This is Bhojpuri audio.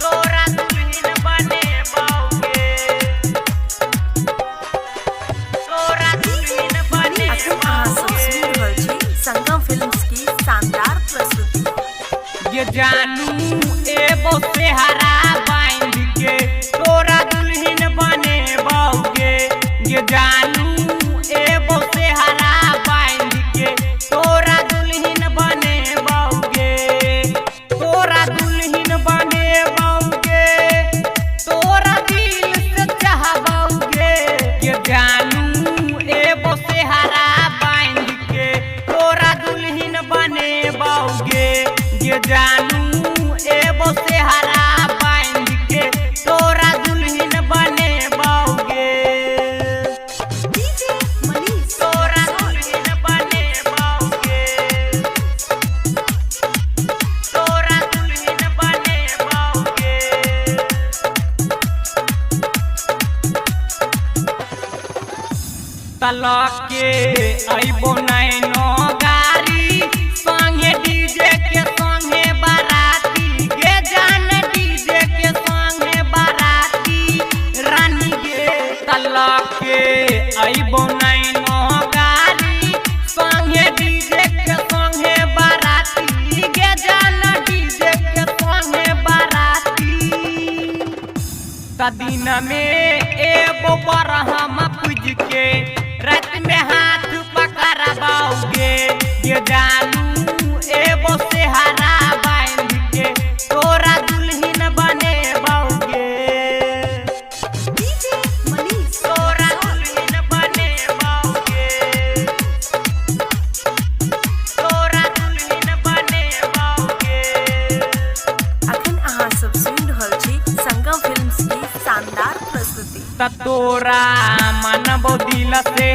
तोरा दुल्हन बने बाऊगे, तोरा दुल्हन बने बाऊगे। संगम फिल्म्स की शानदार प्रस्तुति। ये जानू एगो सेहरा बांध के तोरा दुल्हन बने बाऊगे। ये जानू एगो सेहरा बांध के तोरा दुल्हन बने बाऊगे, तोरा दुल्हन बने बाऊगे, तोरा दिल से चाहबाऊगे। ये जानू एगो सेहरा बांध के तोरा दुल्हन बने बाऊगे। ये जानू एगो सेहरा बांध के तोरा दुल्हन बने बाऊगे। तोरा दुल्हन बने बाऊगे, तोरा दुल्हन बने बाऊगे। तलाक के अइबो नैनो गारी संगे डीजे के संगे बाराती। गे जान डीजे के संगे बाराती रानी गे। तलाक के अइबो नैनो गारी संगे डीजे के संगे बाराती। गे जान डीजे के संगे बाराती। दिन में एगो बरहम पूज के रात में हाथ पकड़बाओगे। ये जानू एगो सेहरा बांध के तोरा दुल्हन बने बाऊगे। तोरा दुल्हन बने बाऊगे, तोरा दुल्हन बने बाऊगे। अखन अहाँ सब सुनि रहल छी संगम फिल्म्स की शानदार प्रस्तुति। तोरा मनबो दिल से